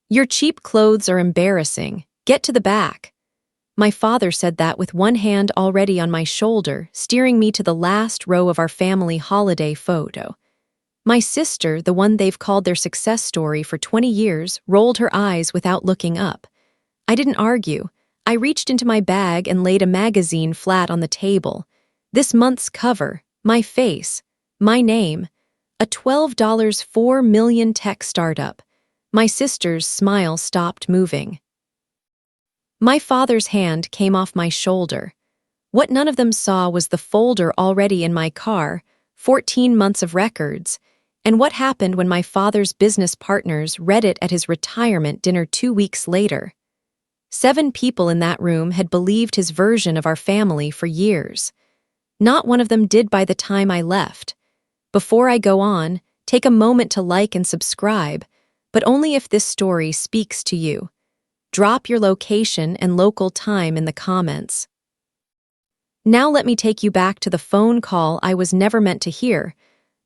"Your cheap clothes are embarrassing. Get to the back." My father said that with one hand already on my shoulder, steering me to the last row of our family holiday photo. My sister, the one they've called their success story for 20 years, rolled her eyes without looking up. I didn't argue. I reached into my bag and laid a magazine flat on the table. This month's cover, my face, my name, a $12 $4 million tech startup. My sister's smile stopped moving. My father's hand came off my shoulder. What none of them saw was the folder already in my car, 14 months of records, and what happened when my father's business partners read it at his retirement dinner 2 weeks later. 7 people in that room had believed his version of our family for years. Not one of them did by the time I left. Before I go on, take a moment to like and subscribe, but only if this story speaks to you. Drop your location and local time in the comments. Now let me take you back to the phone call I was never meant to hear,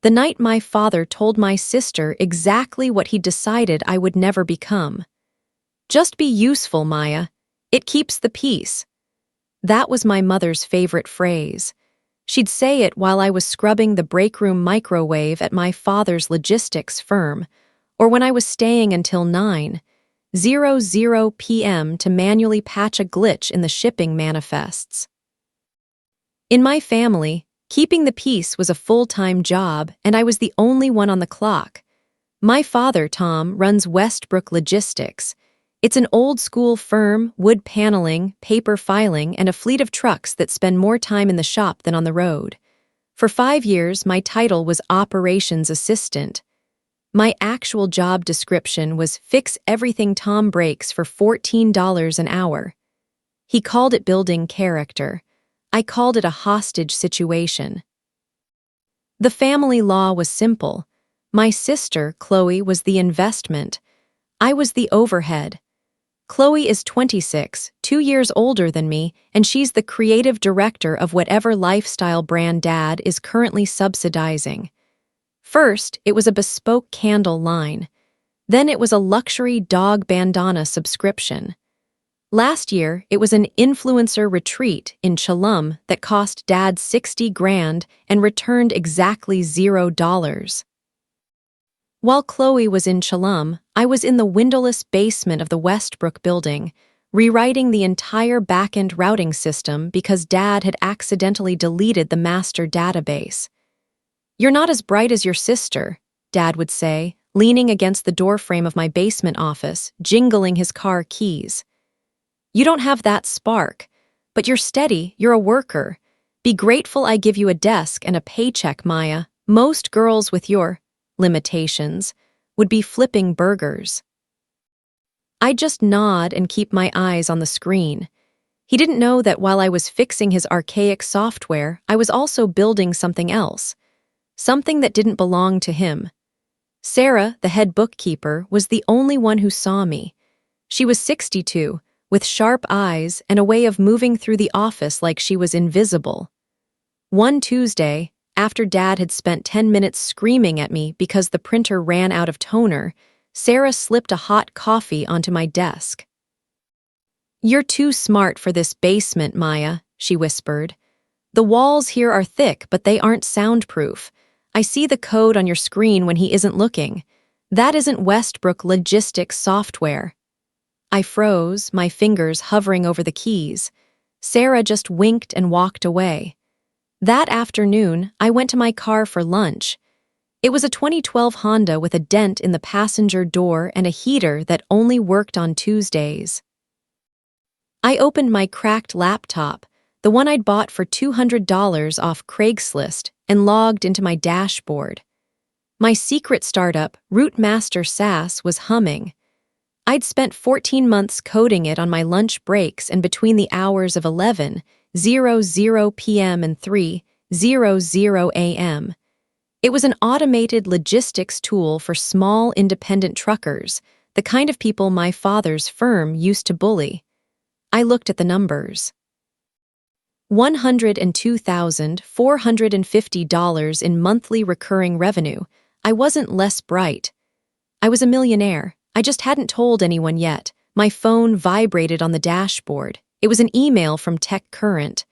the night my father told my sister exactly what he decided I would never become. "Just be useful, Maya. It keeps the peace." That was my mother's favorite phrase. She'd say it while I was scrubbing the break room microwave at my father's logistics firm, or when I was staying until 9:00 p.m. to manually patch a glitch in the shipping manifests. In my family, keeping the peace was a full-time job, and I was the only one on the clock. My father, Tom, runs Westbrook Logistics. It's an old-school firm, wood paneling, paper filing, and a fleet of trucks that spend more time in the shop than on the road. For 5 years, my title was Operations Assistant. My actual job description was fix everything Tom breaks for $14 an hour. He called it building character. I called it a hostage situation. The family law was simple. My sister, Chloe, was the investment. I was the overhead. Chloe is 26, 2 years older than me, and she's the creative director of whatever lifestyle brand Dad is currently subsidizing. First, it was a bespoke candle line. Then it was a luxury dog bandana subscription. Last year, it was an influencer retreat in Chalum that cost Dad $60,000 and returned exactly $0. While Chloe was in Chalum, I was in the windowless basement of the Westbrook building, rewriting the entire back-end routing system because Dad had accidentally deleted the master database. "You're not as bright as your sister," Dad would say, leaning against the doorframe of my basement office, jingling his car keys. "You don't have that spark, but you're steady, you're a worker. Be grateful I give you a desk and a paycheck, Maya. Most girls with your limitations would be flipping burgers." I'd just nod and keep my eyes on the screen. He didn't know that while I was fixing his archaic software, I was also building something else. Something that didn't belong to him. Sarah, the head bookkeeper, was the only one who saw me. She was 62, with sharp eyes and a way of moving through the office like she was invisible. One Tuesday, after Dad had spent 10 minutes screaming at me because the printer ran out of toner, Sarah slipped a hot coffee onto my desk. "You're too smart for this basement, Maya," she whispered. "The walls here are thick, but they aren't soundproof. I see the code on your screen when he isn't looking. That isn't Westbrook Logistics software." I froze, my fingers hovering over the keys. Sarah just winked and walked away. That afternoon, I went to my car for lunch. It was a 2012 Honda with a dent in the passenger door and a heater that only worked on Tuesdays. I opened my cracked laptop, the one I'd bought for $200 off Craigslist, and logged into my dashboard. My secret startup, Rootmaster SaaS, was humming. I'd spent 14 months coding it on my lunch breaks and between the hours of 11:00 p.m. and 3:00 a.m. It was an automated logistics tool for small independent truckers, the kind of people my father's firm used to bully. I looked at the numbers. $102,450 in monthly recurring revenue. I wasn't less bright. I was a millionaire, I just hadn't told anyone yet. My phone vibrated on the dashboard. It was an email from TechCurrent.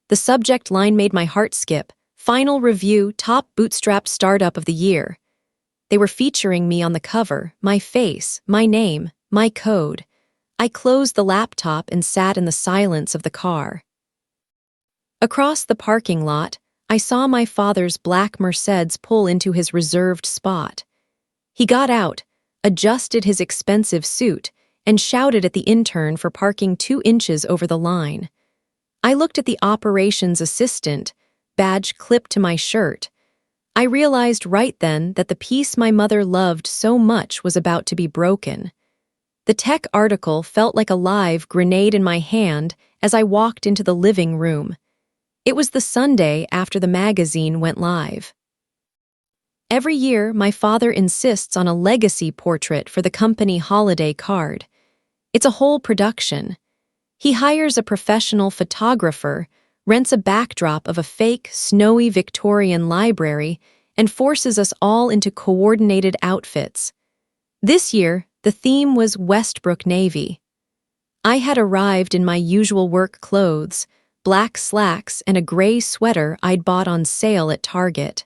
The subject line made my heart skip. Final review, top bootstrap startup of the year. They were featuring me on the cover, my face, my name, my code. I closed the laptop and sat in the silence of the car. Across the parking lot, I saw my father's black Mercedes pull into his reserved spot. He got out, adjusted his expensive suit, and shouted at the intern for parking 2 inches over the line. I looked at the operations assistant, badge clipped to my shirt. I realized right then that the piece my mother loved so much was about to be broken. The tech article felt like a live grenade in my hand as I walked into the living room. It was the Sunday after the magazine went live. Every year, my father insists on a legacy portrait for the company holiday card. It's a whole production. He hires a professional photographer, rents a backdrop of a fake, snowy Victorian library, and forces us all into coordinated outfits. This year, the theme was Westbrook Navy. I had arrived in my usual work clothes, black slacks and a gray sweater I'd bought on sale at Target.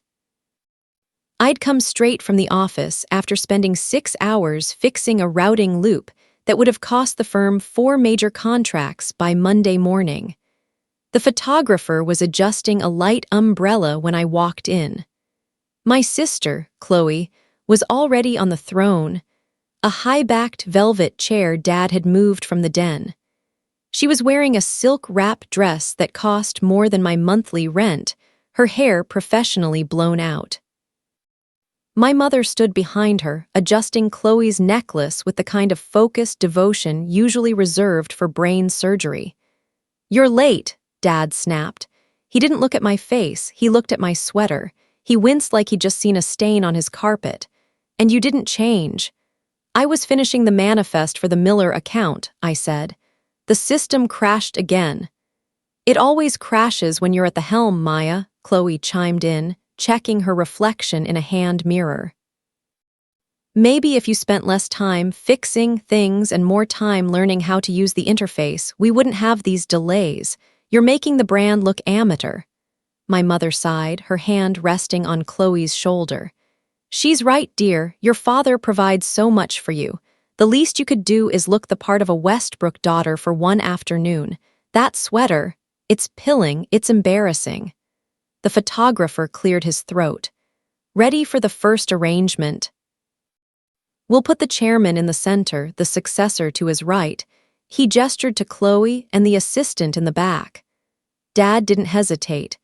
I'd come straight from the office after spending 6 hours fixing a routing loop that would have cost the firm 4 major contracts by Monday morning. The photographer was adjusting a light umbrella when I walked in. My sister, Chloe, was already on the throne, a high-backed velvet chair Dad had moved from the den. She was wearing a silk wrap dress that cost more than my monthly rent, her hair professionally blown out. My mother stood behind her, adjusting Chloe's necklace with the kind of focused devotion usually reserved for brain surgery. "You're late," Dad snapped. He didn't look at my face, he looked at my sweater. He winced like he'd just seen a stain on his carpet. "And you didn't change." "I was finishing the manifest for the Miller account," I said. The system crashed again. "It always crashes when you're at the helm, Maya," Chloe chimed in, checking her reflection in a hand mirror. "Maybe if you spent less time fixing things and more time learning how to use the interface, we wouldn't have these delays. You're making the brand look amateur." My mother sighed, her hand resting on Chloe's shoulder. "She's right, dear. Your father provides so much for you. The least you could do is look the part of a Westbrook daughter for one afternoon. That sweater, it's pilling, it's embarrassing." The photographer cleared his throat. "Ready for the first arrangement. We'll put the chairman in the center, the successor to his right." He gestured to Chloe and the assistant in the back. Dad didn't hesitate.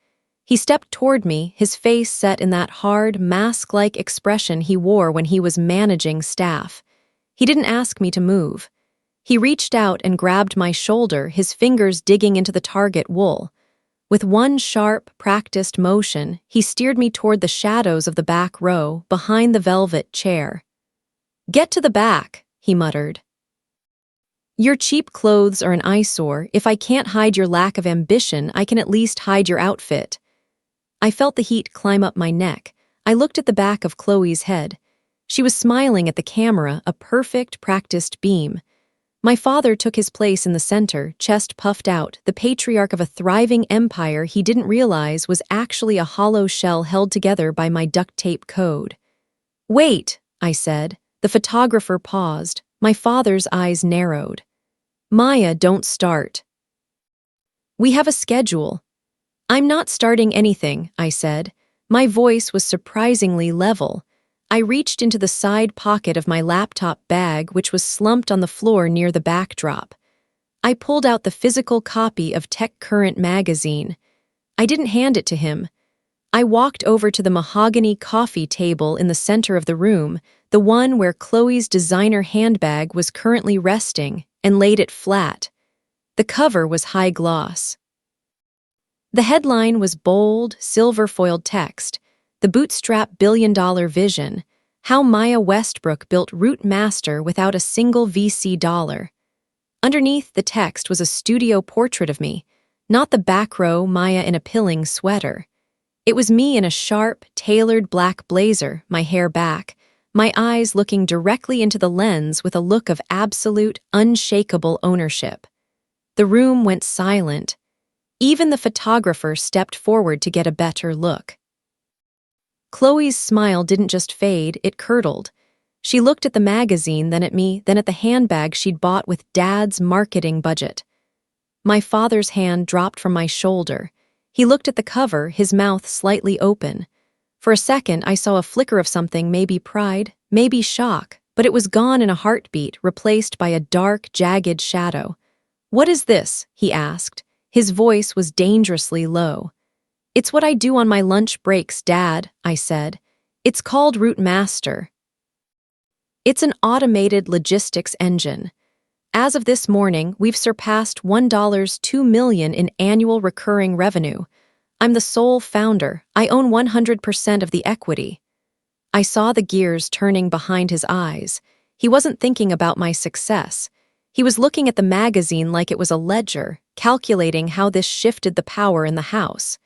He stepped toward me, his face set in that hard, mask-like expression he wore when he was managing staff. He didn't ask me to move. He reached out and grabbed my shoulder, his fingers digging into the target wool. With one sharp, practiced motion, he steered me toward the shadows of the back row, behind the velvet chair. "Get to the back," he muttered. "Your cheap clothes are an eyesore. If I can't hide your lack of ambition, I can at least hide your outfit." I felt the heat climb up my neck. I looked at the back of Chloe's head. She was smiling at the camera, a perfect, practiced beam. My father took his place in the center, chest puffed out, the patriarch of a thriving empire he didn't realize was actually a hollow shell held together by my duct tape code. "Wait," I said. The photographer paused. My father's eyes narrowed. "Maya, don't start. We have a schedule." "I'm not starting anything," I said. My voice was surprisingly level. I reached into the side pocket of my laptop bag, which was slumped on the floor near the backdrop. I pulled out the physical copy of TechCurrent magazine. I didn't hand it to him. I walked over to the mahogany coffee table in the center of the room, the one where Chloe's designer handbag was currently resting, and laid it flat. The cover was high gloss. The headline was bold, silver-foiled text, "The Bootstrap Billion-Dollar Vision, How Maya Westbrook Built Root Master Without a Single VC Dollar." Underneath the text was a studio portrait of me, not the back row Maya in a pilling sweater. It was me in a sharp, tailored black blazer, my hair back, my eyes looking directly into the lens with a look of absolute, unshakable ownership. The room went silent. Even the photographer stepped forward to get a better look. Chloe's smile didn't just fade, it curdled. She looked at the magazine, then at me, then at the handbag she'd bought with Dad's marketing budget. My father's hand dropped from my shoulder. He looked at the cover, his mouth slightly open. For a second, I saw a flicker of something, maybe pride, maybe shock, but it was gone in a heartbeat, replaced by a dark, jagged shadow. "What is this?" he asked. His voice was dangerously low. "It's what I do on my lunch breaks, Dad," I said. "It's called Route Master. It's an automated logistics engine. As of this morning, we've surpassed $1.2 million in annual recurring revenue. I'm the sole founder. I own 100% of the equity." I saw the gears turning behind his eyes. He wasn't thinking about my success. He was looking at the magazine like it was a ledger, calculating how this shifted the power in the house.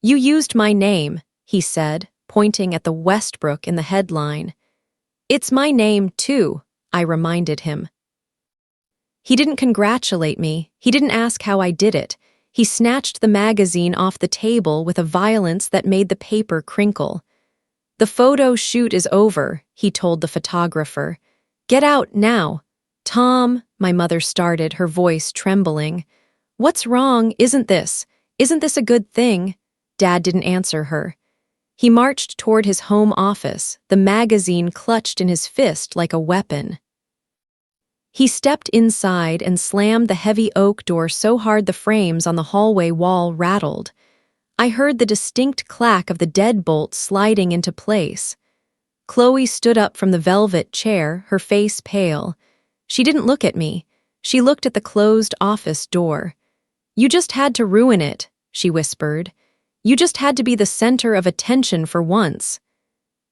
"You used my name," he said, pointing at the Westbrook in the headline. "It's my name, too," I reminded him. He didn't congratulate me. He didn't ask how I did it. He snatched the magazine off the table with a violence that made the paper crinkle. "The photo shoot is over," he told the photographer. "Get out now." "Tom," my mother started, her voice trembling. "What's wrong? Isn't this a good thing?" Dad didn't answer her. He marched toward his home office, the magazine clutched in his fist like a weapon. He stepped inside and slammed the heavy oak door so hard the frames on the hallway wall rattled. I heard the distinct clack of the deadbolt sliding into place. Chloe stood up from the velvet chair, her face pale. She didn't look at me. She looked at the closed office door. "You just had to ruin it," she whispered. "You just had to be the center of attention for once."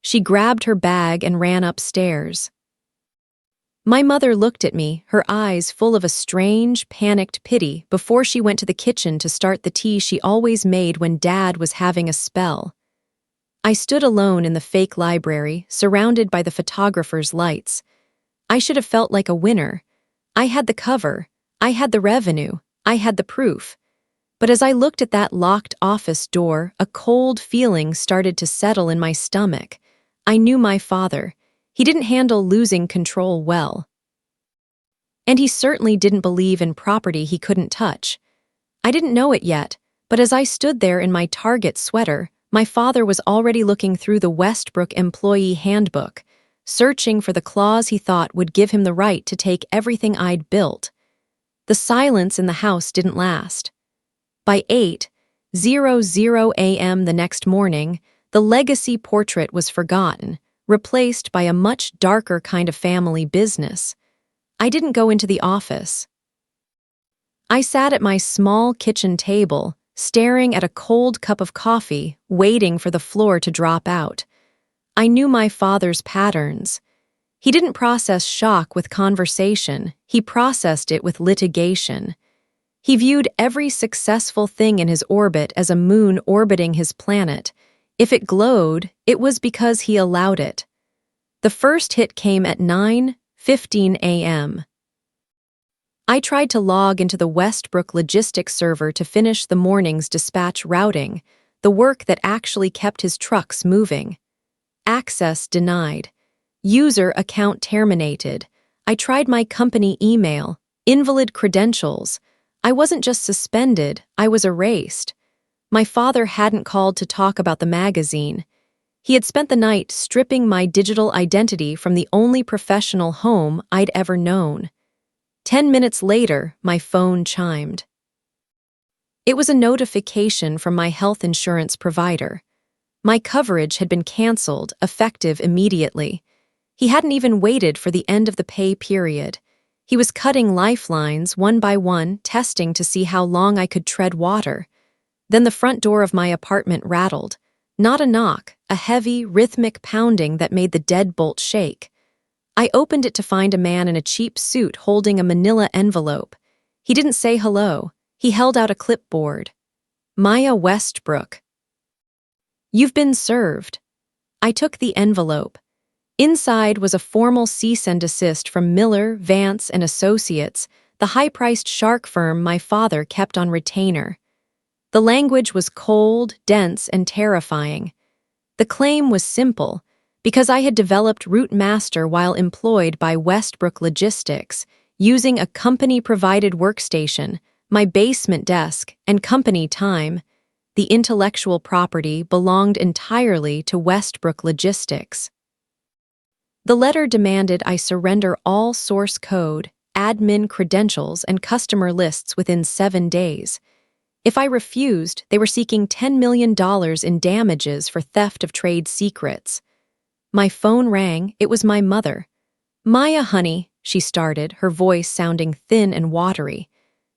She grabbed her bag and ran upstairs. My mother looked at me, her eyes full of a strange, panicked pity before she went to the kitchen to start the tea she always made when Dad was having a spell. I stood alone in the fake library, surrounded by the photographer's lights. I should have felt like a winner. I had the cover, I had the revenue, I had the proof. But as I looked at that locked office door, a cold feeling started to settle in my stomach. I knew my father. He didn't handle losing control well. And he certainly didn't believe in property he couldn't touch. I didn't know it yet, but as I stood there in my Target sweater, my father was already looking through the Westbrook Employee Handbook, searching for the clause he thought would give him the right to take everything I'd built. The silence in the house didn't last. By 8:00 a.m. the next morning, the legacy portrait was forgotten, replaced by a much darker kind of family business. I didn't go into the office. I sat at my small kitchen table, staring at a cold cup of coffee, waiting for the floor to drop out. I knew my father's patterns. He didn't process shock with conversation, he processed it with litigation. He viewed every successful thing in his orbit as a moon orbiting his planet. If it glowed, it was because he allowed it. The first hit came at 9:15 a.m. I tried to log into the Westbrook logistics server to finish the morning's dispatch routing, the work that actually kept his trucks moving. Access denied. User account terminated. I tried my company email, invalid credentials. I wasn't just suspended, I was erased. My father hadn't called to talk about the magazine. He had spent the night stripping my digital identity from the only professional home I'd ever known. 10 minutes later, my phone chimed. It was a notification from my health insurance provider. My coverage had been canceled, effective immediately. He hadn't even waited for the end of the pay period. He was cutting lifelines one by one, testing to see how long I could tread water. Then the front door of my apartment rattled. Not a knock, a heavy, rhythmic pounding that made the deadbolt shake. I opened it to find a man in a cheap suit holding a manila envelope. He didn't say hello. He held out a clipboard. "Maya Westbrook. You've been served." I took the envelope. Inside was a formal cease and desist from Miller, Vance, and Associates, the high-priced shark firm my father kept on retainer. The language was cold, dense, and terrifying. The claim was simple. Because I had developed Route Master while employed by Westbrook Logistics, using a company-provided workstation, my basement desk, and company time, the intellectual property belonged entirely to Westbrook Logistics. The letter demanded I surrender all source code, admin credentials, and customer lists within 7 days. If I refused, they were seeking $10 million in damages for theft of trade secrets. My phone rang. It was my mother. "Maya, honey," she started, her voice sounding thin and watery.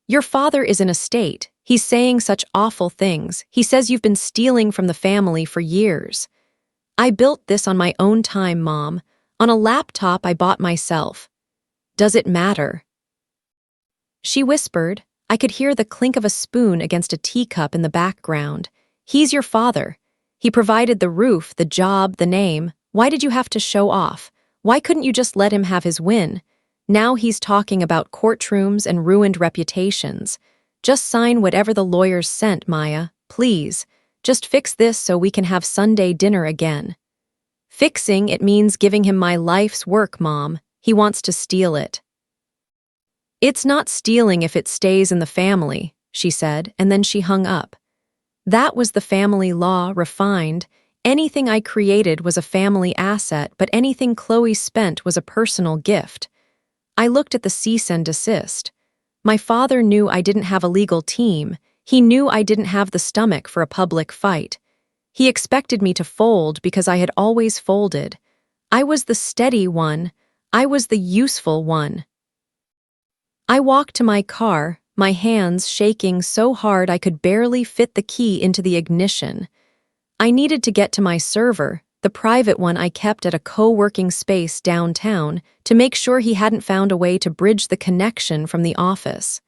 "Your father is in a state. He's saying such awful things. He says you've been stealing from the family for years." "I built this on my own time, Mom. On a laptop I bought myself." "Does it matter?" She whispered. I could hear the clink of a spoon against a teacup in the background. "He's your father. He provided the roof, the job, the name. Why did you have to show off? Why couldn't you just let him have his win? Now he's talking about courtrooms and ruined reputations. Just sign whatever the lawyers sent, Maya. Please. Just fix this so we can have Sunday dinner again." "Fixing it means giving him my life's work, Mom. He wants to steal it." "It's not stealing if it stays in the family," she said, and then she hung up. That was the family law, refined. Anything I created was a family asset, but anything Chloe spent was a personal gift. I looked at the cease and desist. My father knew I didn't have a legal team. He knew I didn't have the stomach for a public fight. He expected me to fold because I had always folded. I was the steady one. I was the useful one. I walked to my car, my hands shaking so hard I could barely fit the key into the ignition. I needed to get to my server, the private one I kept at a co-working space downtown, to make sure he hadn't found a way to bridge the connection from the office.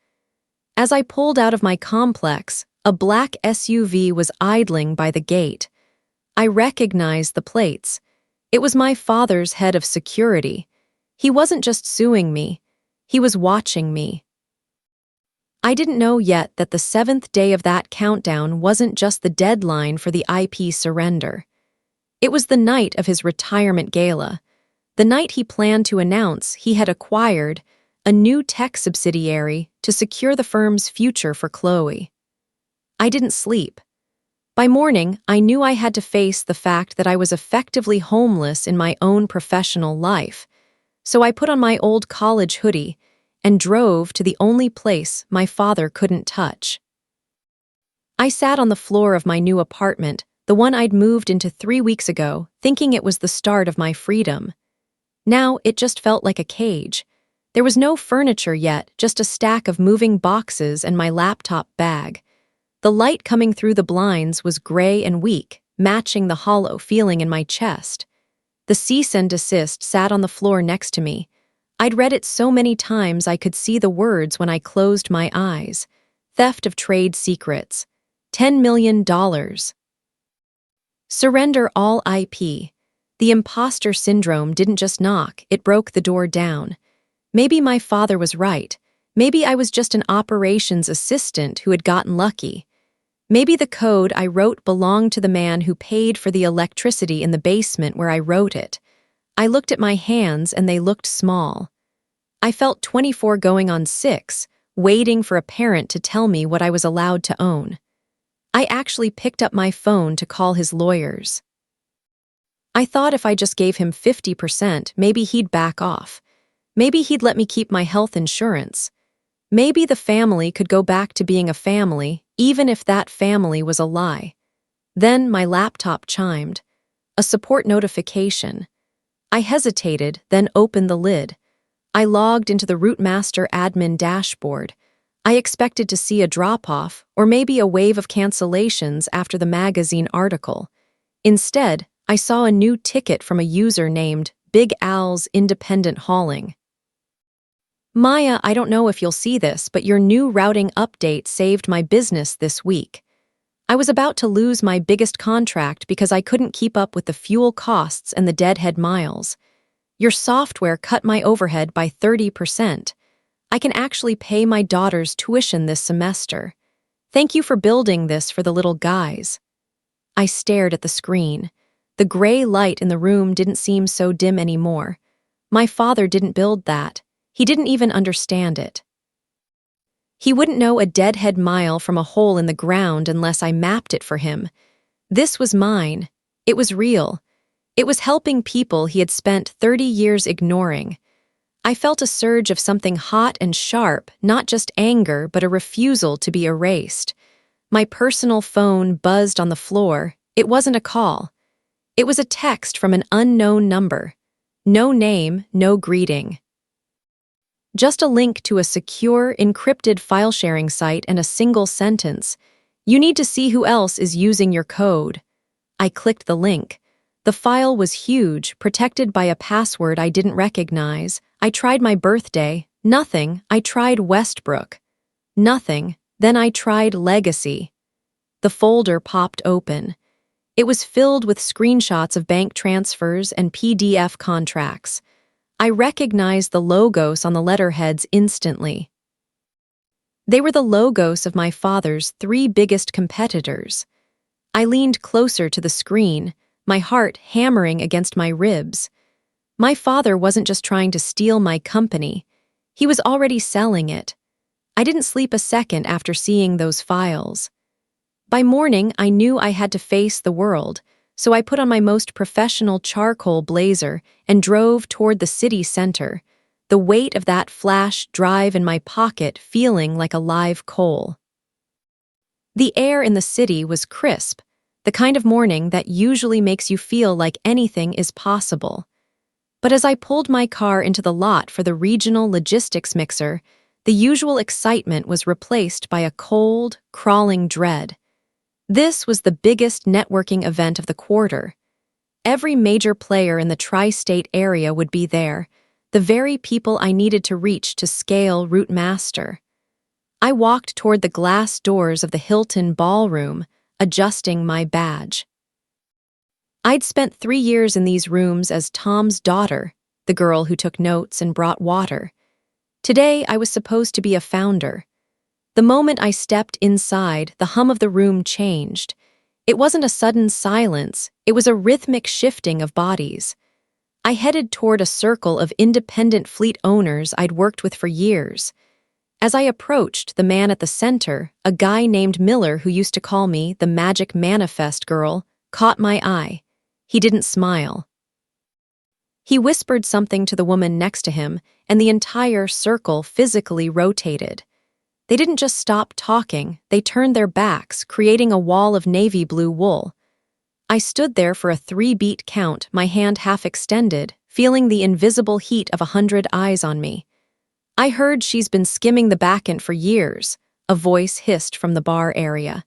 As I pulled out of my complex, a black SUV was idling by the gate. I recognized the plates. It was my father's head of security. He wasn't just suing me. He was watching me. I didn't know yet that the 7th day of that countdown wasn't just the deadline for the IP surrender. It was the night of his retirement gala, the night he planned to announce he had acquired a new tech subsidiary to secure the firm's future for Chloe. I didn't sleep. By morning, I knew I had to face the fact that I was effectively homeless in my own professional life. So I put on my old college hoodie and drove to the only place my father couldn't touch. I sat on the floor of my new apartment, the one I'd moved into 3 weeks ago, thinking it was the start of my freedom. Now it just felt like a cage. There was no furniture yet, just a stack of moving boxes and my laptop bag. The light coming through the blinds was gray and weak, matching the hollow feeling in my chest. The cease and desist sat on the floor next to me. I'd read it so many times I could see the words when I closed my eyes. Theft of trade secrets. $10 million. Surrender all IP. The imposter syndrome didn't just knock, it broke the door down. Maybe my father was right. Maybe I was just an operations assistant who had gotten lucky. Maybe the code I wrote belonged to the man who paid for the electricity in the basement where I wrote it. I looked at my hands and they looked small. I felt 24 going on 6, waiting for a parent to tell me what I was allowed to own. I actually picked up my phone to call his lawyers. I thought if I just gave him 50%, maybe he'd back off. Maybe he'd let me keep my health insurance. Maybe the family could go back to being a family, even if that family was a lie. Then my laptop chimed. A support notification. I hesitated, then opened the lid. I logged into the Rootmaster admin dashboard. I expected to see a drop-off, or maybe a wave of cancellations after the magazine article. Instead, I saw a new ticket from a user named Big Al's Independent Hauling. "Maya, I don't know if you'll see this, but your new routing update saved my business this week." I was about to lose my biggest contract because I couldn't keep up with the fuel costs and the deadhead miles. Your software cut my overhead by 30%. I can actually pay my daughter's tuition this semester. Thank you for building this for the little guys. I stared at the screen. The gray light in the room didn't seem so dim anymore. My father didn't build that. He didn't even understand it. He wouldn't know a deadhead mile from a hole in the ground unless I mapped it for him. This was mine. It was real. It was helping people he had spent 30 years ignoring. I felt a surge of something hot and sharp, not just anger, but a refusal to be erased. My personal phone buzzed on the floor. It wasn't a call. It was a text from an unknown number. No name, no greeting. Just a link to a secure, encrypted file-sharing site and a single sentence. You need to see who else is using your code. I clicked the link. The file was huge, protected by a password I didn't recognize. I tried my birthday. Nothing. I tried Westbrook. Nothing. Then I tried Legacy. The folder popped open. It was filled with screenshots of bank transfers and PDF contracts. I recognized the logos on the letterheads instantly. They were the logos of my father's 3 biggest competitors. I leaned closer to the screen, my heart hammering against my ribs. My father wasn't just trying to steal my company. He was already selling it. I didn't sleep a second after seeing those files. By morning, I knew I had to face the world, so I put on my most professional charcoal blazer and drove toward the city center, the weight of that flash drive in my pocket feeling like a live coal. The air in the city was crisp, the kind of morning that usually makes you feel like anything is possible. But as I pulled my car into the lot for the regional logistics mixer, the usual excitement was replaced by a cold, crawling dread. This was the biggest networking event of the quarter. Every major player in the tri-state area would be there, the very people I needed to reach to scale Route Master. I walked toward the glass doors of the Hilton ballroom, adjusting my badge. I'd spent 3 years in these rooms as Tom's daughter, the girl who took notes and brought water. Today, I was supposed to be a founder. The moment I stepped inside, the hum of the room changed. It wasn't a sudden silence, it was a rhythmic shifting of bodies. I headed toward a circle of independent fleet owners I'd worked with for years. As I approached the man at the center, a guy named Miller who used to call me the Magic Manifest Girl, caught my eye. He didn't smile. He whispered something to the woman next to him, and the entire circle physically rotated. They didn't just stop talking, they turned their backs, creating a wall of navy blue wool. I stood there for a 3-beat count, my hand half extended, feeling the invisible heat of 100 eyes on me. I heard she's been skimming the backend for years, a voice hissed from the bar area.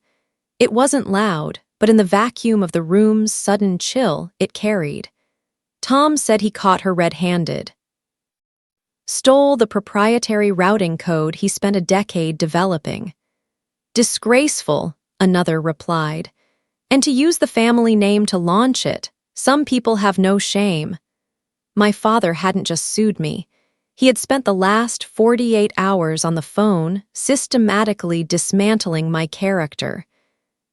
It wasn't loud, but in the vacuum of the room's sudden chill, it carried. Tom said he caught her red-handed. Stole the proprietary routing code he spent a decade developing. Disgraceful, another replied. And to use the family name to launch it, some people have no shame. My father hadn't just sued me. He had spent the last 48 hours on the phone, systematically dismantling my character.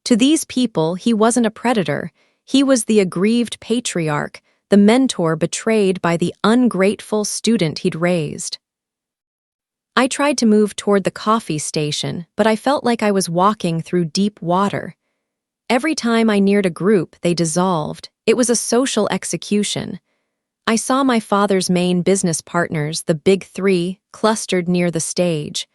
To these people, he wasn't a predator. He was the aggrieved patriarch, the mentor betrayed by the ungrateful student he'd raised. I tried to move toward the coffee station, but I felt like I was walking through deep water. Every time I neared a group, they dissolved. It was a social execution. I saw my father's main business partners, the Big Three, clustered near the stage.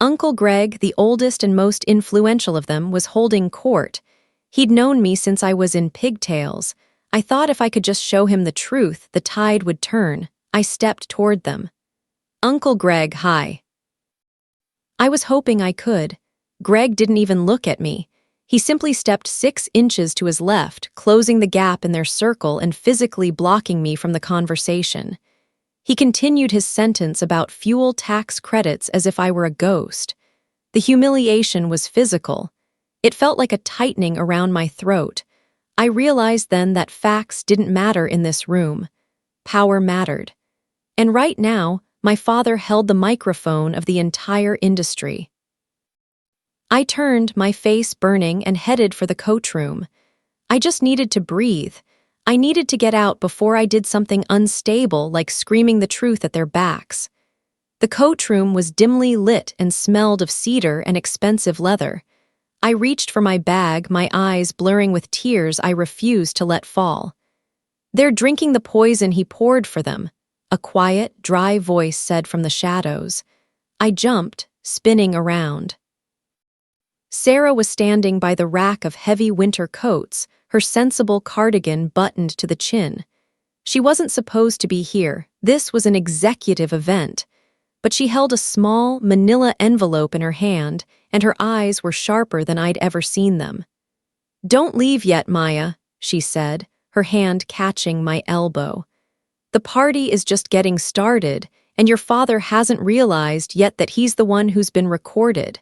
Uncle Greg, the oldest and most influential of them, was holding court. He'd known me since I was in pigtails. I thought if I could just show him the truth, the tide would turn. I stepped toward them. Uncle Greg, hi. I was hoping I could. Greg didn't even look at me. He simply stepped 6 inches to his left, closing the gap in their circle and physically blocking me from the conversation. He continued his sentence about fuel tax credits as if I were a ghost. The humiliation was physical. It felt like a tightening around my throat. I realized then that facts didn't matter in this room. Power mattered. And right now, my father held the microphone of the entire industry. I turned, my face burning, and headed for the coach room. I just needed to breathe. I needed to get out before I did something unstable like screaming the truth at their backs. The coach room was dimly lit and smelled of cedar and expensive leather. I reached for my bag, my eyes blurring with tears I refused to let fall. "They're drinking the poison he poured for them," a quiet, dry voice said from the shadows. I jumped, spinning around. Sarah was standing by the rack of heavy winter coats, her sensible cardigan buttoned to the chin. She wasn't supposed to be here. This was an executive event. But she held a small, manila envelope in her hand, and her eyes were sharper than I'd ever seen them. "Don't leave yet, Maya," she said, her hand catching my elbow. "The party is just getting started, and your father hasn't realized yet that he's the one who's been recorded."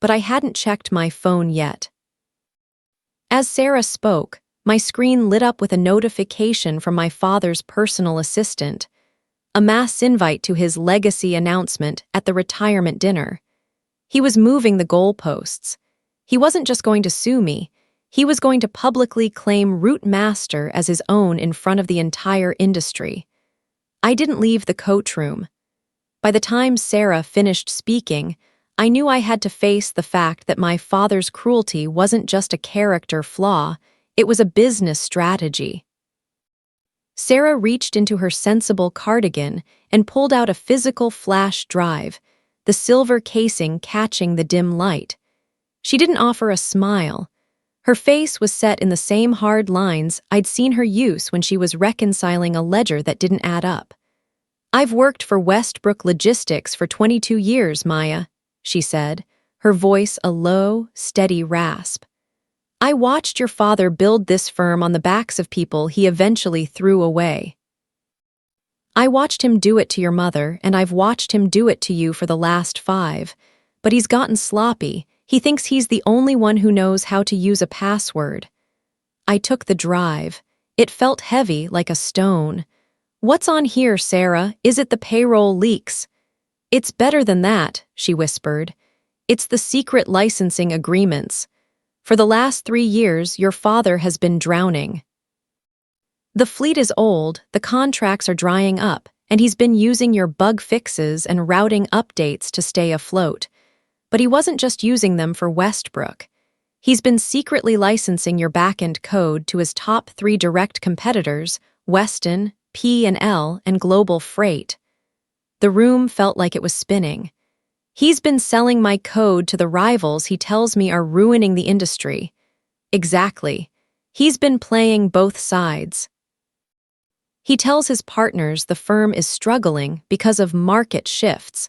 But I hadn't checked my phone yet. As Sarah spoke, my screen lit up with a notification from my father's personal assistant, a mass invite to his legacy announcement at the retirement dinner. He was moving the goalposts. He wasn't just going to sue me, he was going to publicly claim Root Master as his own in front of the entire industry. I didn't leave the coach room. By the time Sarah finished speaking, I knew I had to face the fact that my father's cruelty wasn't just a character flaw, it was a business strategy. Sarah reached into her sensible cardigan and pulled out a physical flash drive, the silver casing catching the dim light. She didn't offer a smile. Her face was set in the same hard lines I'd seen her use when she was reconciling a ledger that didn't add up. "I've worked for Westbrook Logistics for 22 years, Maya," she said, her voice a low, steady rasp. "I watched your father build this firm on the backs of people he eventually threw away. I watched him do it to your mother, and I've watched him do it to you for the last 5. But he's gotten sloppy. He thinks he's the only one who knows how to use a password." I took the drive. It felt heavy, like a stone. "What's on here, Sarah? Is it the payroll leaks?" "It's better than that," she whispered. "It's the secret licensing agreements. For the last 3 years, your father has been drowning. The fleet is old, the contracts are drying up, and he's been using your bug fixes and routing updates to stay afloat. But he wasn't just using them for Westbrook. He's been secretly licensing your back-end code to his top 3 direct competitors, Weston, P&L, and Global Freight." The room felt like it was spinning. "He's been selling my code to the rivals he tells me are ruining the industry." Exactly. He's been playing both sides. He tells his partners the firm is struggling because of market shifts,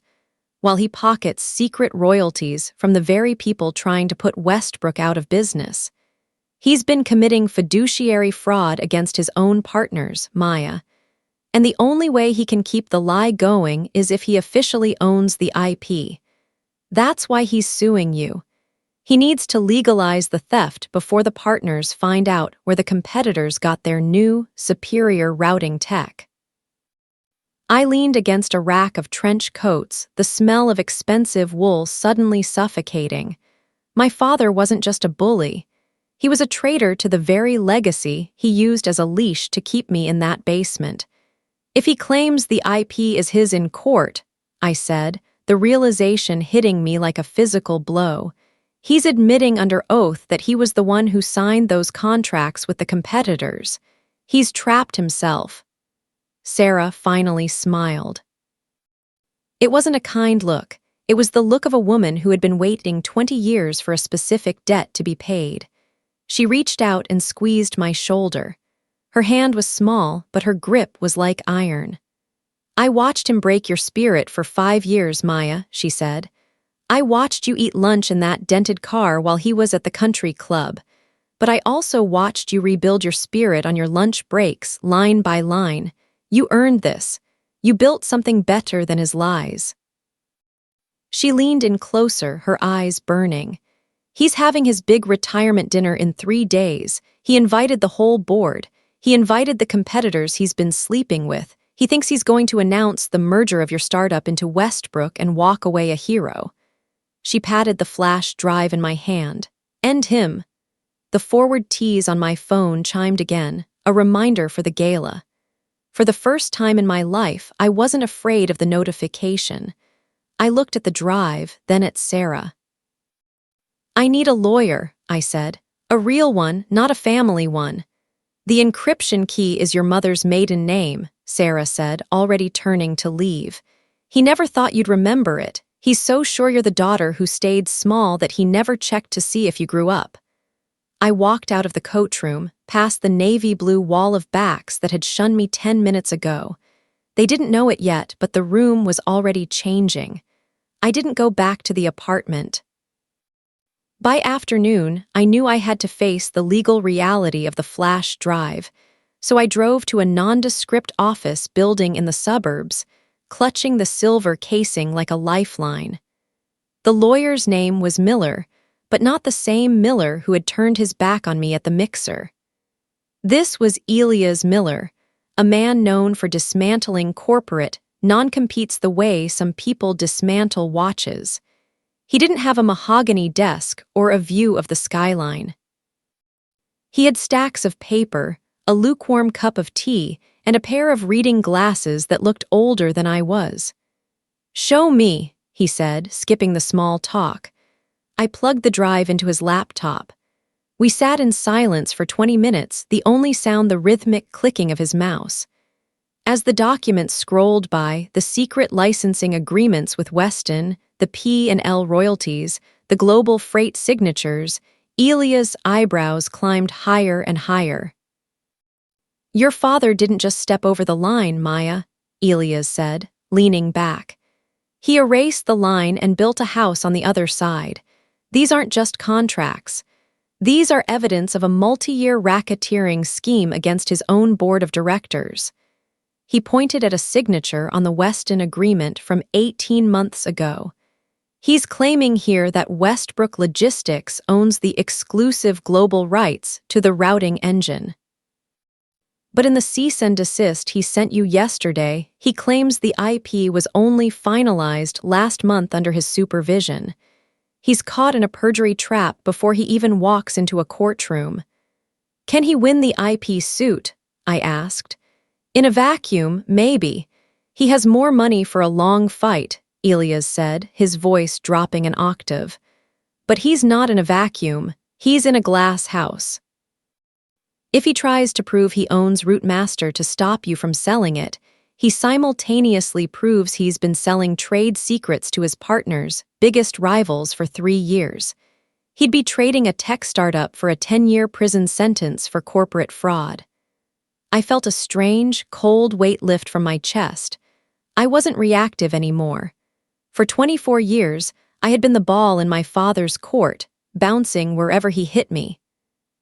while he pockets secret royalties from the very people trying to put Westbrook out of business. He's been committing fiduciary fraud against his own partners, Maya. And the only way he can keep the lie going is if he officially owns the IP. That's why he's suing you. He needs to legalize the theft before the partners find out where the competitors got their new, superior routing tech. I leaned against a rack of trench coats, the smell of expensive wool suddenly suffocating. My father wasn't just a bully. He was a traitor to the very legacy he used as a leash to keep me in that basement. "If he claims the IP is his in court," I said, the realization hitting me like a physical blow, "he's admitting under oath that he was the one who signed those contracts with the competitors. He's trapped himself." Sarah finally smiled. It wasn't a kind look. It was the look of a woman who had been waiting 20 years for a specific debt to be paid. She reached out and squeezed my shoulder. Her hand was small, but her grip was like iron. "I watched him break your spirit for 5 years, Maya," she said. "I watched you eat lunch in that dented car while he was at the country club. But I also watched you rebuild your spirit on your lunch breaks, line by line. You earned this. You built something better than his lies." She leaned in closer, her eyes burning. He's having his big retirement dinner in 3 days. He invited the whole board. He invited the competitors he's been sleeping with. He thinks he's going to announce the merger of your startup into Westbrook and walk away a hero. She patted the flash drive in my hand. End him. The forward tease on my phone chimed again, a reminder for the gala. For the first time in my life, I wasn't afraid of the notification. I looked at the drive, then at Sarah. I need a lawyer, I said. A real one, not a family one. The encryption key is your mother's maiden name, Sarah said, already turning to leave. He never thought you'd remember it. He's so sure you're the daughter who stayed small that he never checked to see if you grew up. I walked out of the coach room, past the navy blue wall of backs that had shunned me 10 minutes ago. They didn't know it yet, but the room was already changing. I didn't go back to the apartment. By afternoon, I knew I had to face the legal reality of the flash drive, so I drove to a nondescript office building in the suburbs, clutching the silver casing like a lifeline. The lawyer's name was Miller, but not the same Miller who had turned his back on me at the mixer. This was Elias Miller, a man known for dismantling corporate non-competes the way some people dismantle watches. He didn't have a mahogany desk or a view of the skyline. He had stacks of paper, a lukewarm cup of tea, and a pair of reading glasses that looked older than I was. "Show me," he said, skipping the small talk. I plugged the drive into his laptop. We sat in silence for 20 minutes, the only sound the rhythmic clicking of his mouse. As the documents scrolled by, the secret licensing agreements with Weston, the P&L royalties, the global freight signatures, Elias' eyebrows climbed higher and higher. "Your father didn't just step over the line, Maya," Elias said, leaning back. "He erased the line and built a house on the other side. These aren't just contracts. These are evidence of a multi-year racketeering scheme against his own board of directors." He pointed at a signature on the Weston agreement from 18 months ago. "He's claiming here that Westbrook Logistics owns the exclusive global rights to the routing engine. But in the cease and desist he sent you yesterday, he claims the IP was only finalized last month under his supervision. He's caught in a perjury trap before he even walks into a courtroom." "Can he win the IP suit?" I asked. "In a vacuum, maybe. He has more money for a long fight," Elias said, his voice dropping an octave. "But he's not in a vacuum. He's in a glass house. If he tries to prove he owns Routemaster to stop you from selling it, he simultaneously proves he's been selling trade secrets to his partners, biggest rivals, for 3 years. He'd be trading a tech startup for a 10-year prison sentence for corporate fraud." I felt a strange, cold weight lift from my chest. I wasn't reactive anymore. For 24 years, I had been the ball in my father's court, bouncing wherever he hit me.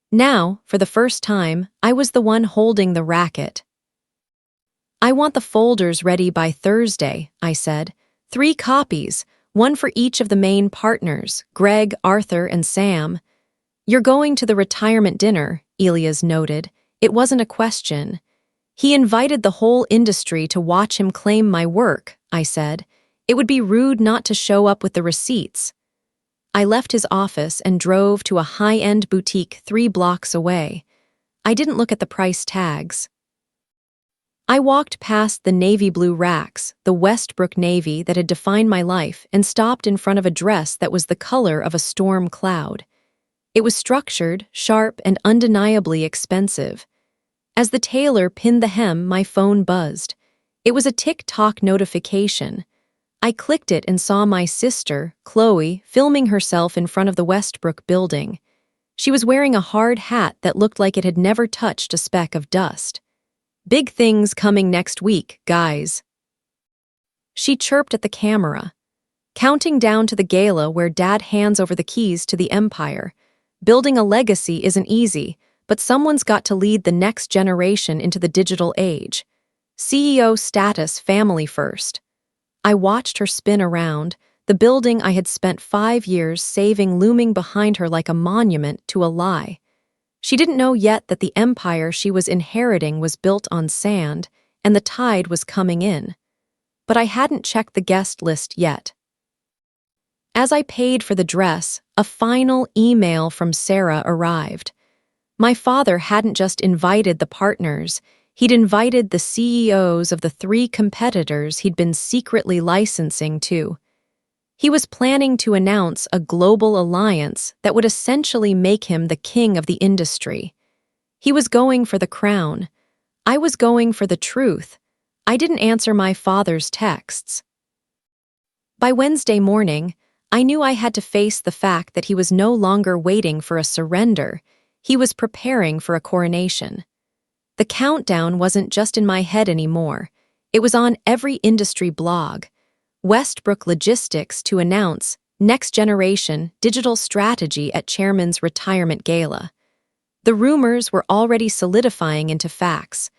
Now, for the first time, I was the one holding the racket. "I want the folders ready by Thursday," I said. 3 copies, one for each of the main partners, Greg, Arthur, and Sam. "You're going to the retirement dinner," Elias noted. It wasn't a question. "He invited the whole industry to watch him claim my work," I said. "It would be rude not to show up with the receipts." I left his office and drove to a high-end boutique 3 blocks away. I didn't look at the price tags. I walked past the navy blue racks, the Westbrook navy that had defined my life, and stopped in front of a dress that was the color of a storm cloud. It was structured, sharp, and undeniably expensive. As the tailor pinned the hem, my phone buzzed. It was a tick-tock notification. I clicked it and saw my sister, Chloe, filming herself in front of the Westbrook building. She was wearing a hard hat that looked like it had never touched a speck of dust. "Big things coming next week, guys." She chirped at the camera. "Counting down to the gala where Dad hands over the keys to the empire. Building a legacy isn't easy, but someone's got to lead the next generation into the digital age. CEO status, family first." I watched her spin around, the building I had spent 5 years saving looming behind her like a monument to a lie. She didn't know yet that the empire she was inheriting was built on sand, and the tide was coming in. But I hadn't checked the guest list yet. As I paid for the dress, a final email from Sarah arrived. My father hadn't just invited the partners, he'd invited the CEOs of the 3 competitors he'd been secretly licensing to. He was planning to announce a global alliance that would essentially make him the king of the industry. He was going for the crown. I was going for the truth. I didn't answer my father's texts. By Wednesday morning, I knew I had to face the fact that he was no longer waiting for a surrender. He was preparing for a coronation. The countdown wasn't just in my head anymore. It was on every industry blog. Westbrook Logistics to announce next generation digital strategy at chairman's retirement gala. The rumors were already solidifying into facts.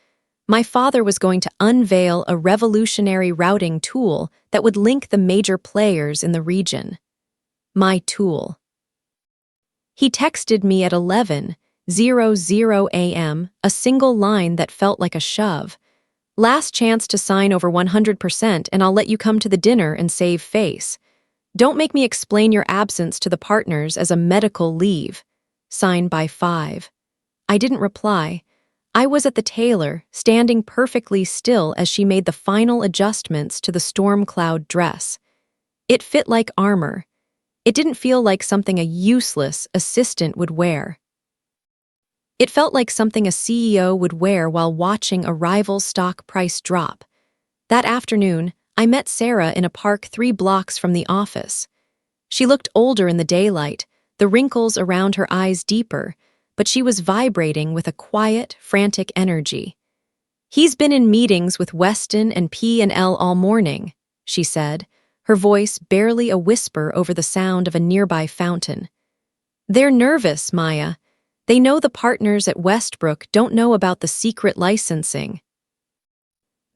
My father was going to unveil a revolutionary routing tool that would link the major players in the region. My tool. He texted me at 11:00 a.m., a single line that felt like a shove. Last chance to sign over 100% and I'll let you come to the dinner and save face. Don't make me explain your absence to the partners as a medical leave. Sign by 5. I didn't reply. I was at the tailor, standing perfectly still as she made the final adjustments to the storm cloud dress. It fit like armor. It didn't feel like something a useless assistant would wear. It felt like something a CEO would wear while watching a rival stock price drop. That afternoon, I met Sarah in a park 3 blocks from the office. She looked older in the daylight, the wrinkles around her eyes deeper, but she was vibrating with a quiet, frantic energy. "He's been in meetings with Weston and P&L all morning," she said, her voice barely a whisper over the sound of a nearby fountain. "They're nervous, Maya. They know the partners at Westbrook don't know about the secret licensing.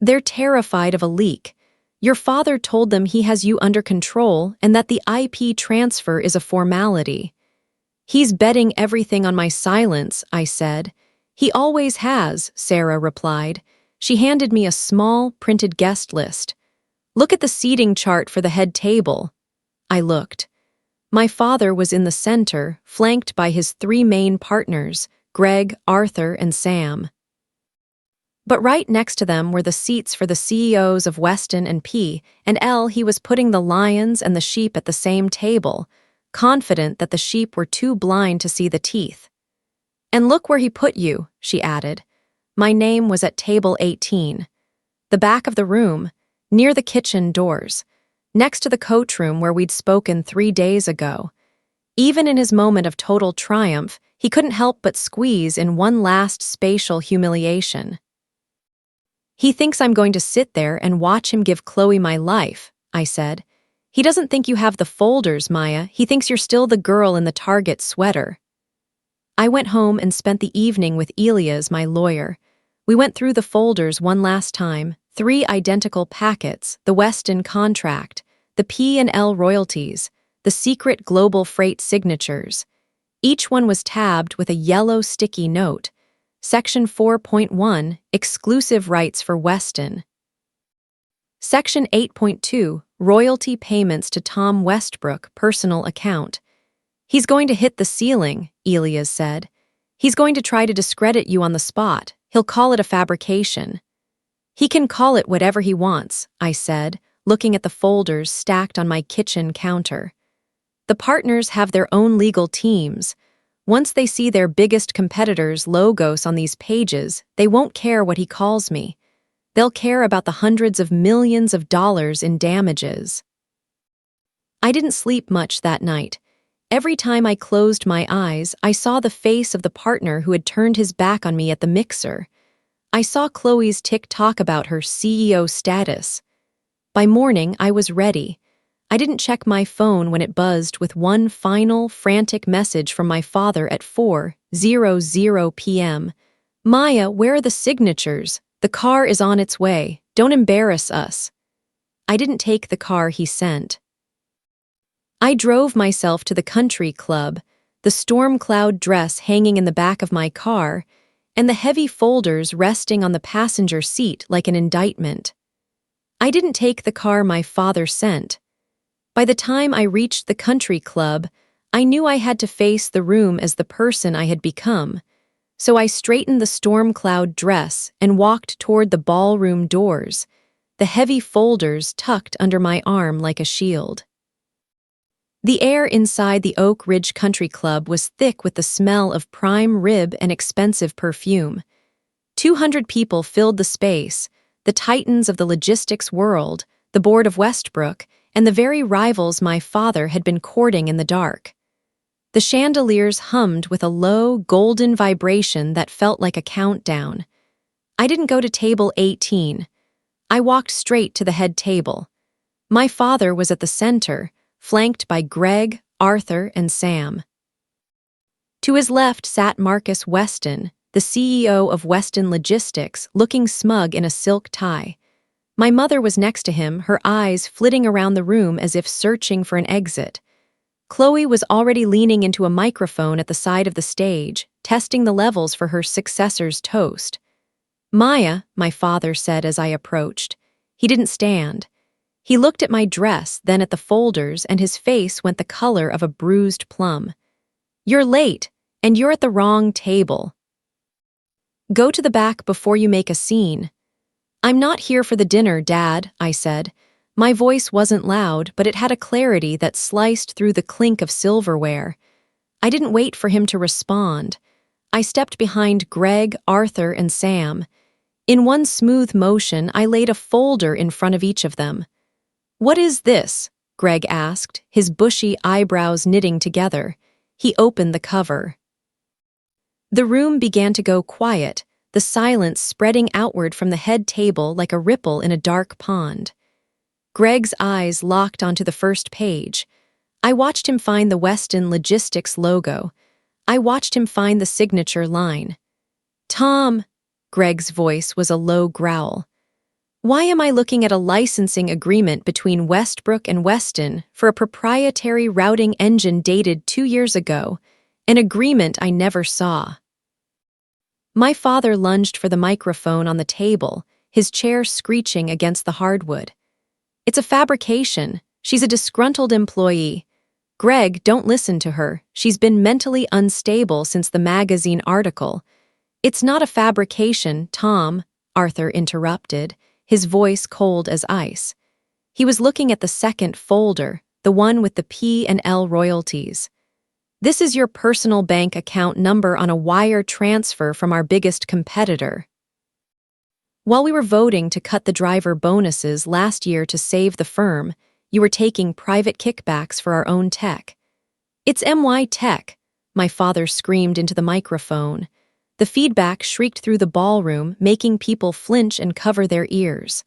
They're terrified of a leak. Your father told them he has you under control and that the IP transfer is a formality." "He's betting everything on my silence," I said. "He always has," Sarah replied. She handed me a small, printed guest list. "Look at the seating chart for the head table." I looked. My father was in the center, flanked by his 3 main partners, Greg, Arthur, and Sam. But right next to them were the seats for the CEOs of Weston and P&L. He was putting the lions and the sheep at the same table, confident that the sheep were too blind to see the teeth. "And look where he put you," she added. My name was at table 18. The back of the room, near the kitchen doors, next to the coach room where we'd spoken 3 days ago. Even in his moment of total triumph, he couldn't help but squeeze in one last spatial humiliation. "He thinks I'm going to sit there and watch him give Chloe my life," I said. "He doesn't think you have the folders, Maya. He thinks you're still the girl in the Target sweater." I went home and spent the evening with Elias, my lawyer. We went through the folders one last time, 3 identical packets, the Weston contract, the P&L royalties, the secret global freight signatures. Each one was tabbed with a yellow sticky note. Section 4.1, Exclusive Rights for Weston. Section 8.2, Royalty Payments to Tom Westbrook, Personal Account. "He's going to hit the ceiling," Elias said. "He's going to try to discredit you on the spot. He'll call it a fabrication." "He can call it whatever he wants," I said, looking at the folders stacked on my kitchen counter. "The partners have their own legal teams. Once they see their biggest competitors' logos on these pages, they won't care what he calls me. They'll care about the hundreds of millions of dollars in damages." I didn't sleep much that night. Every time I closed my eyes, I saw the face of the partner who had turned his back on me at the mixer. I saw Chloe's TikTok about her CEO status. By morning, I was ready. I didn't check my phone when it buzzed with one final, frantic message from my father at 4:00 p.m. "Maya, where are the signatures? The car is on its way. Don't embarrass us." I didn't take the car he sent. I drove myself to the country club, the storm cloud dress hanging in the back of my car, and the heavy folders resting on the passenger seat like an indictment. I didn't take the car my father sent. By the time I reached the country club, I knew I had to face the room as the person I had become, so I straightened the storm cloud dress and walked toward the ballroom doors, the heavy folders tucked under my arm like a shield. The air inside the Oak Ridge Country Club was thick with the smell of prime rib and expensive perfume. 200 people filled the space, the titans of the logistics world, the board of Westbrook, and the very rivals my father had been courting in the dark. The chandeliers hummed with a low, golden vibration that felt like a countdown. I didn't go to table 18. I walked straight to the head table. My father was at the center, flanked by Greg, Arthur, and Sam. To his left sat Marcus Weston, the CEO of Weston Logistics, looking smug in a silk tie. My mother was next to him, her eyes flitting around the room as if searching for an exit. Chloe was already leaning into a microphone at the side of the stage, testing the levels for her successor's toast. "Maya," my father said as I approached. He didn't stand. He looked at my dress, then at the folders, and his face went the color of a bruised plum. "You're late, and you're at the wrong table. Go to the back before you make a scene." "I'm not here for the dinner, Dad," I said. My voice wasn't loud, but it had a clarity that sliced through the clink of silverware. I didn't wait for him to respond. I stepped behind Greg, Arthur, and Sam. In one smooth motion, I laid a folder in front of each of them. "What is this?" Greg asked, his bushy eyebrows knitting together. He opened the cover. The room began to go quiet, the silence spreading outward from the head table like a ripple in a dark pond. Greg's eyes locked onto the first page. I watched him find the Weston Logistics logo. I watched him find the signature line. "Tom," Greg's voice was a low growl. "Why am I looking at a licensing agreement between Westbrook and Weston for a proprietary routing engine dated 2 years ago, an agreement I never saw?" My father lunged for the microphone on the table, his chair screeching against the hardwood. "It's a fabrication. She's a disgruntled employee. Greg, don't listen to her. She's been mentally unstable since the magazine article." "It's not a fabrication, Tom," Arthur interrupted, his voice cold as ice. He was looking at the second folder, the one with the P&L royalties. "This is your personal bank account number on a wire transfer from our biggest competitor. While we were voting to cut the driver bonuses last year to save the firm, you were taking private kickbacks for our own tech." "It's MY Tech," my father screamed into the microphone. The feedback shrieked through the ballroom, making people flinch and cover their ears.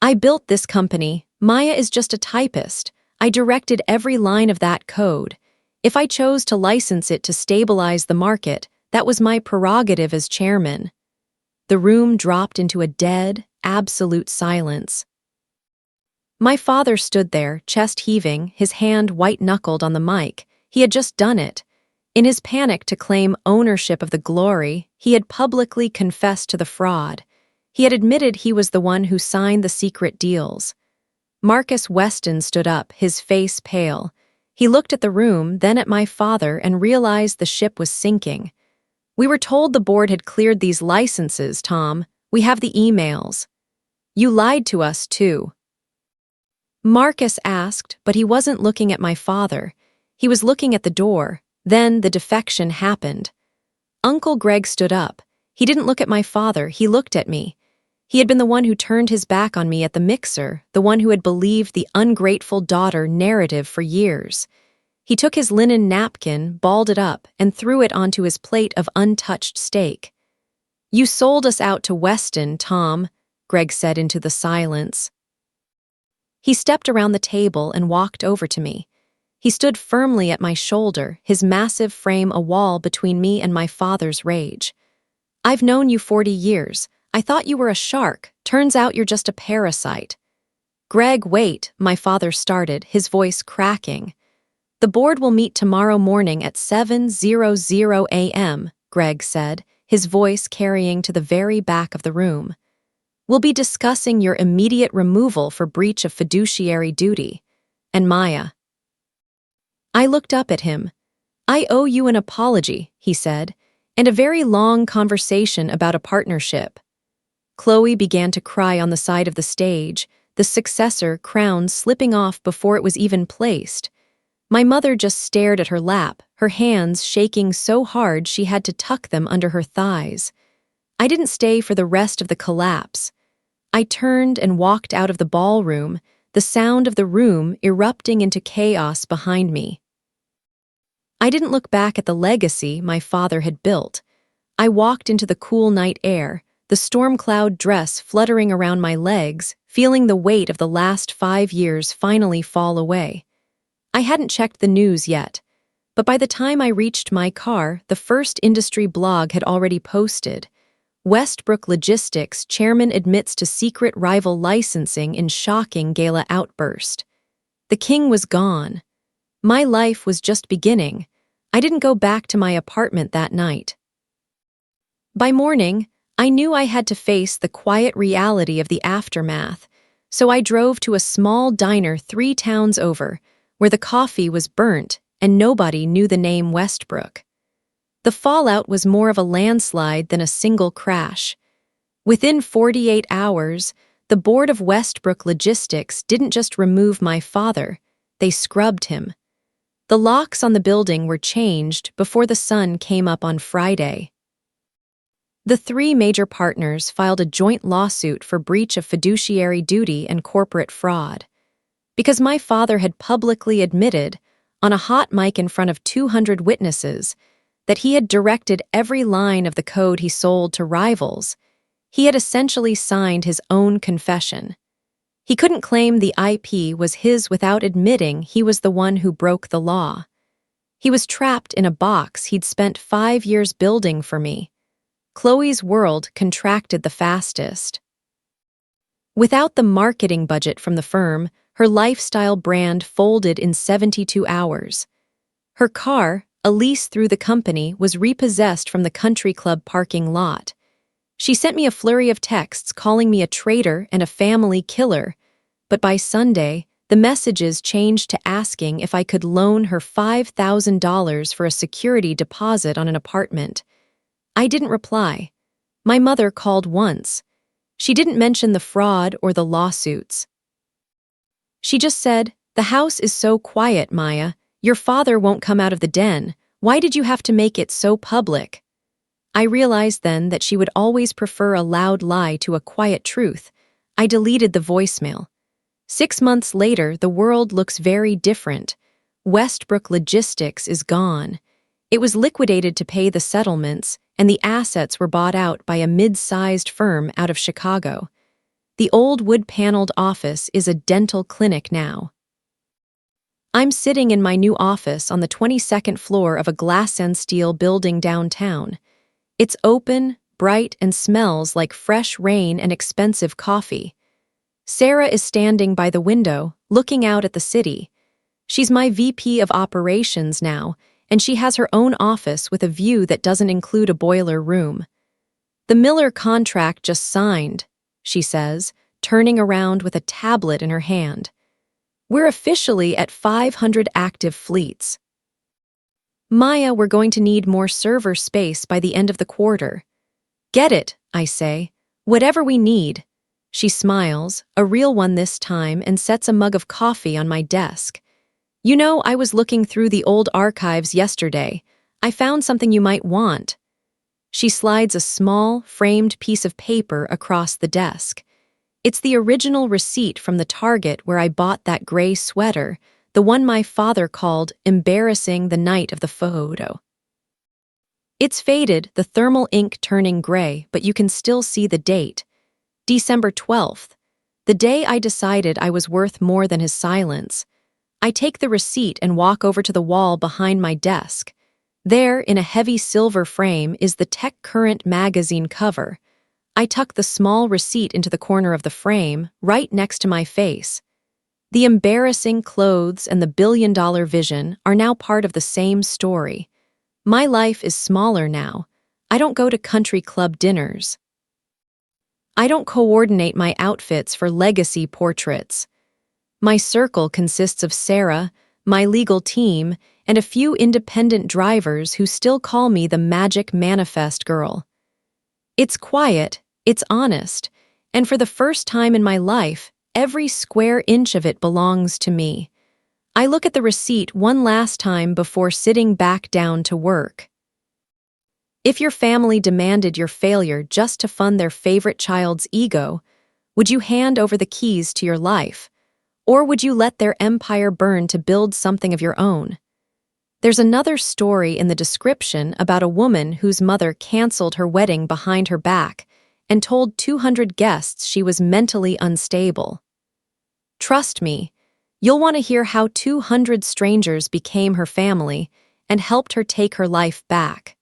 "I built this company. Maya is just a typist. I directed every line of that code. If I chose to license it to stabilize the market, that was my prerogative as chairman." The room dropped into a dead, absolute silence. My father stood there, chest heaving, his hand white-knuckled on the mic. He had just done it. In his panic to claim ownership of the glory, he had publicly confessed to the fraud. He had admitted he was the one who signed the secret deals. Marcus Weston stood up, his face pale. He looked at the room, then at my father, and realized the ship was sinking. "We were told the board had cleared these licenses, Tom. We have the emails." "You lied to us, too." Marcus asked, but he wasn't looking at my father. He was looking at the door. Then the defection happened. Uncle Greg stood up. He didn't look at my father, he looked at me. He had been the one who turned his back on me at the mixer, the one who had believed the ungrateful daughter narrative for years. He took his linen napkin, balled it up, and threw it onto his plate of untouched steak. "You sold us out to Weston, Tom," Greg said into the silence. He stepped around the table and walked over to me. He stood firmly at my shoulder, his massive frame a wall between me and my father's rage. "I've known you 40 years. I thought you were a shark. Turns out you're just a parasite." "Greg, wait," my father started, his voice cracking. The board will meet tomorrow morning at 7:00 a.m., Greg said, his voice carrying to the very back of the room. We'll be discussing your immediate removal for breach of fiduciary duty. And Maya. I looked up at him. I owe you an apology, he said, and a very long conversation about a partnership. Chloe began to cry on the side of the stage, the successor crown slipping off before it was even placed. My mother just stared at her lap, her hands shaking so hard she had to tuck them under her thighs. I didn't stay for the rest of the collapse. I turned and walked out of the ballroom, the sound of the room erupting into chaos behind me. I didn't look back at the legacy my father had built. I walked into the cool night air, the storm cloud dress fluttering around my legs, feeling the weight of the last 5 years finally fall away. I hadn't checked the news yet, but by the time I reached my car, the first industry blog had already posted. Westbrook Logistics chairman admits to secret rival licensing in shocking gala outburst. The king was gone. My life was just beginning. I didn't go back to my apartment that night. By morning, I knew I had to face the quiet reality of the aftermath, so I drove to a small diner 3 towns over, where the coffee was burnt and nobody knew the name Westbrook. The fallout was more of a landslide than a single crash. Within 48 hours, the board of Westbrook Logistics didn't just remove my father, they scrubbed him. The locks on the building were changed before the sun came up on Friday. The 3 major partners filed a joint lawsuit for breach of fiduciary duty and corporate fraud. Because my father had publicly admitted, on a hot mic in front of 200 witnesses, that he had directed every line of the code he sold to rivals, he had essentially signed his own confession. He couldn't claim the IP was his without admitting he was the one who broke the law. He was trapped in a box he'd spent 5 years building for me. Chloe's world contracted the fastest. Without the marketing budget from the firm, her lifestyle brand folded in 72 hours. Her car, a lease through the company, was repossessed from the country club parking lot. She sent me a flurry of texts calling me a traitor and a family killer, but by Sunday, the messages changed to asking if I could loan her $5,000 for a security deposit on an apartment. I didn't reply. My mother called once. She didn't mention the fraud or the lawsuits. She just said, "The house is so quiet, Maya. Your father won't come out of the den. Why did you have to make it so public?" I realized then that she would always prefer a loud lie to a quiet truth. I deleted the voicemail. 6 months later, the world looks very different. Westbrook Logistics is gone. It was liquidated to pay the settlements, and the assets were bought out by a mid-sized firm out of Chicago. The old wood-paneled office is a dental clinic now. I'm sitting in my new office on the 22nd floor of a glass and steel building downtown. It's open, bright, and smells like fresh rain and expensive coffee. Sarah is standing by the window, looking out at the city. She's my VP of operations now, and she has her own office with a view that doesn't include a boiler room. "The Miller contract just signed," she says, turning around with a tablet in her hand. "We're officially at 500 active fleets. Maya, we're going to need more server space by the end of the quarter." "Get it," I say. "Whatever we need." She smiles, a real one this time, and sets a mug of coffee on my desk. "You know, I was looking through the old archives yesterday. I found something you might want." She slides a small, framed piece of paper across the desk. It's the original receipt from the Target where I bought that gray sweater, the one my father called embarrassing the night of the photo. It's faded, the thermal ink turning gray, but you can still see the date. December 12th, the day I decided I was worth more than his silence. I take the receipt and walk over to the wall behind my desk. There, in a heavy silver frame, is the Tech Current magazine cover. I tuck the small receipt into the corner of the frame, right next to my face. The embarrassing clothes and the billion-dollar vision are now part of the same story. My life is smaller now. I don't go to country club dinners. I don't coordinate my outfits for legacy portraits. My circle consists of Sarah, my legal team, and a few independent drivers who still call me the magic manifest girl. It's quiet, it's honest, and for the first time in my life, every square inch of it belongs to me. I look at the receipt one last time before sitting back down to work. If your family demanded your failure just to fund their favorite child's ego, would you hand over the keys to your life? Or would you let their empire burn to build something of your own? There's another story in the description about a woman whose mother canceled her wedding behind her back and told 200 guests she was mentally unstable. Trust me, you'll want to hear how 200 strangers became her family and helped her take her life back.